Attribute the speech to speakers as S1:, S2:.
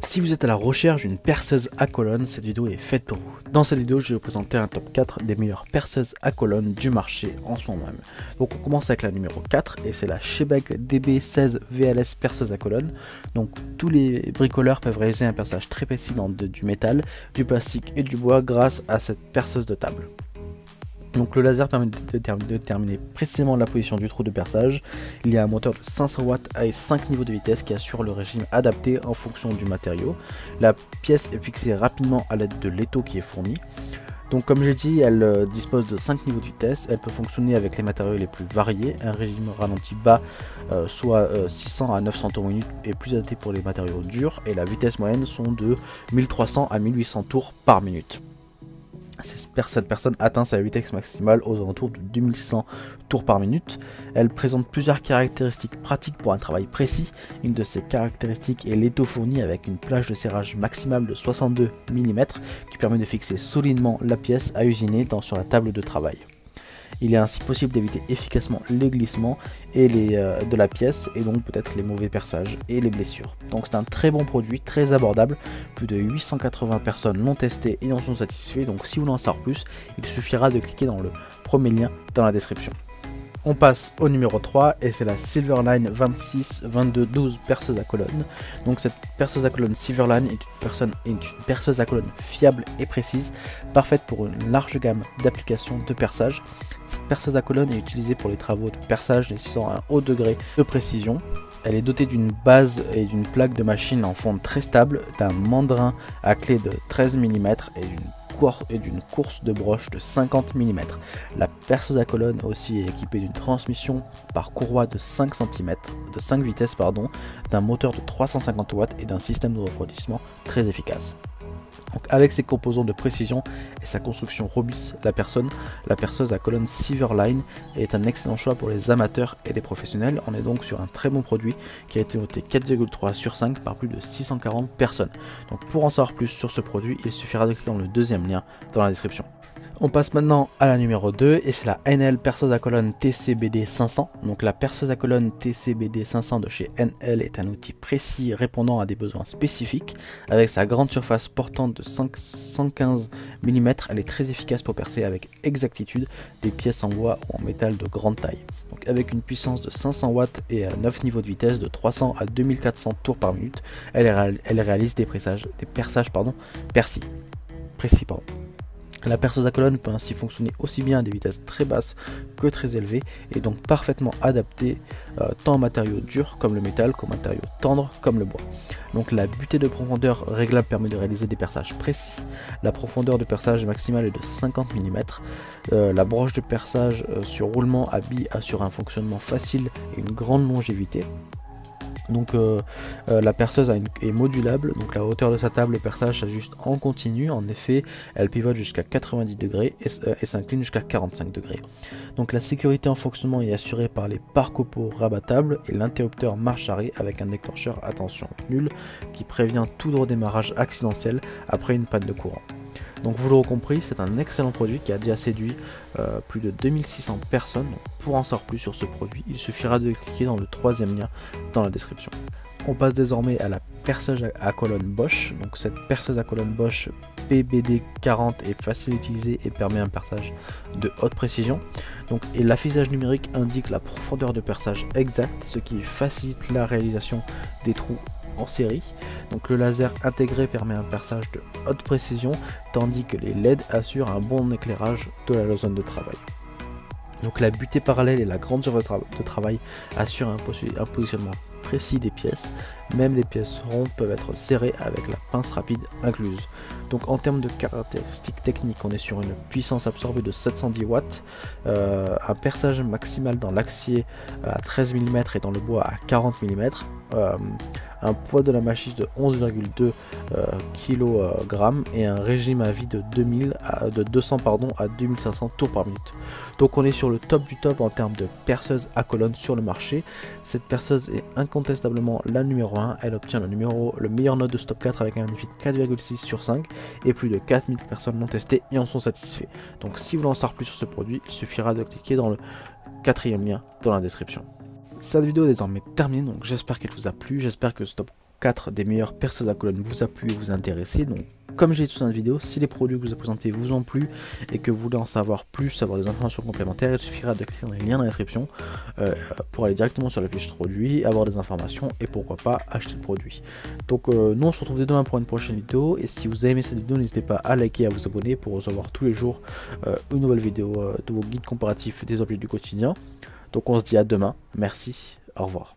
S1: Si vous êtes à la recherche d'une perceuse à colonne, cette vidéo est faite pour vous. Dans cette vidéo, je vais vous présenter un top 4 des meilleures perceuses à colonne du marché en ce moment même. Donc on commence avec la numéro 4 et c'est la Shebeck DB16 VLS perceuse à colonne. Donc tous les bricoleurs peuvent réaliser un perçage très précis dans du métal, du plastique et du bois grâce à cette perceuse de table. Donc le laser permet de déterminer précisément la position du trou de perçage. Il y a un moteur de 500 watts avec 5 niveaux de vitesse qui assure le régime adapté en fonction du matériau. La pièce est fixée rapidement à l'aide de l'étau qui est fourni. Donc comme j'ai dit, elle dispose de 5 niveaux de vitesse, elle peut fonctionner avec les matériaux les plus variés, un régime ralenti bas, soit 600 à 900 tours minute est plus adapté pour les matériaux durs, et la vitesse moyenne sont de 1300 à 1800 tours par minute. Cette personne atteint sa vitesse maximale aux alentours de 2600 tours par minute. Elle présente plusieurs caractéristiques pratiques pour un travail précis. Une de ces caractéristiques est l'étau fourni avec une plage de serrage maximale de 62 mm qui permet de fixer solidement la pièce à usiner sur la table de travail. Il est ainsi possible d'éviter efficacement les glissements et de la pièce et donc peut-être les mauvais perçages et les blessures. Donc c'est un très bon produit, très abordable. Plus de 880 personnes l'ont testé et en sont satisfaits. Donc si vous voulez en savoir plus, il suffira de cliquer dans le premier lien dans la description. On passe au numéro 3 et c'est la Silverline 26-22-12 perceuse à colonne. Donc cette perceuse à colonne Silverline est une perceuse à colonne fiable et précise, parfaite pour une large gamme d'applications de perçage. Cette perceuse à colonne est utilisée pour les travaux de perçage nécessitant un haut degré de précision. Elle est dotée d'une base et d'une plaque de machine en fonte très stable, d'un mandrin à clé de 13 mm et d'une course de broche de 50 mm. La perceuse à colonne aussi est équipée d'une transmission par courroie de 5 vitesses, d'un moteur de 350 watts et d'un système de refroidissement très efficace. Donc avec ses composants de précision et sa construction robuste, la perceuse à colonne Silverline est un excellent choix pour les amateurs et les professionnels. On est donc sur un très bon produit qui a été noté 4,3 sur 5 par plus de 640 personnes. Donc pour en savoir plus sur ce produit, il suffira de cliquer dans le deuxième lien dans la description. On passe maintenant à la numéro 2 et c'est la NL perceuse à colonne TCBD 500. Donc la perceuse à colonne TCBD 500 de chez NL est un outil précis répondant à des besoins spécifiques. Avec sa grande surface portante de 115 mm, elle est très efficace pour percer avec exactitude des pièces en bois ou en métal de grande taille. Donc avec une puissance de 500 watts et à 9 niveaux de vitesse de 300 à 2400 tours par minute, elle réalise des perçages précis. La perceuse à colonne peut ainsi fonctionner aussi bien à des vitesses très basses que très élevées et donc parfaitement adaptée tant en matériaux durs comme le métal qu'en matériaux tendres comme le bois. Donc la butée de profondeur réglable permet de réaliser des perçages précis. La profondeur de perçage maximale est de 50 mm. La broche de perçage sur roulement à billes assure un fonctionnement facile et une grande longévité. Donc la perceuse est modulable, donc la hauteur de sa table de perçage s'ajuste en continu. En effet, elle pivote jusqu'à 90 degrés et s'incline jusqu'à 45 degrés. Donc la sécurité en fonctionnement est assurée par les pare-copeaux rabattables et l'interrupteur marche arrêt avec un déclencheur à tension nulle qui prévient tout redémarrage accidentel après une panne de courant. Donc vous l'aurez compris, c'est un excellent produit qui a déjà séduit plus de 2600 personnes. Donc, pour en savoir plus sur ce produit, il suffira de cliquer dans le troisième lien dans la description. On passe désormais à la perceuse à colonne Bosch. Donc cette perceuse à colonne Bosch PBD 40 est facile à utiliser et permet un perçage de haute précision. Et l'affichage numérique indique la profondeur de perçage exacte, ce qui facilite la réalisation des trous en série. Donc le laser intégré permet un perçage de haute précision, tandis que les LED assurent un bon éclairage de la zone de travail. Donc la butée parallèle et la grande surface de travail assurent un positionnement précis des pièces. Même les pièces rondes peuvent être serrées avec la pince rapide incluse. Donc en termes de caractéristiques techniques, on est sur une puissance absorbée de 710 watts, un perçage maximal dans l'acier à 13 mm et dans le bois à 40 mm, un poids de la machine de 11,2 kg et un régime à vie de 200 à 2500 tours par minute. Donc on est sur le top du top en termes de perceuse à colonne sur le marché. Cette perceuse est incontestablement la numéro 1. Elle obtient le meilleur note de ce top 4 avec un bénéfice de 4,6 sur 5 et plus de 4000 personnes l'ont testé et en sont satisfaits. Donc si vous voulez en savoir plus sur ce produit, il suffira de cliquer dans le quatrième lien dans la description. Cette vidéo est désormais terminée, donc j'espère qu'elle vous a plu, j'espère que ce top 4 des meilleures perceuses à colonne vous a plu et vous a intéressé. Donc comme j'ai dit dans cette vidéo, si les produits que je vous ai présentés vous ont plu et que vous voulez en savoir plus, avoir des informations complémentaires, il suffira de cliquer dans les liens dans la description pour aller directement sur la fiche produit, avoir des informations et pourquoi pas acheter le produit. Donc nous on se retrouve dès demain pour une prochaine vidéo, et si vous avez aimé cette vidéo, n'hésitez pas à liker et à vous abonner pour recevoir tous les jours une nouvelle vidéo de vos guides comparatifs des objets du quotidien. Donc on se dit à demain, merci, au revoir.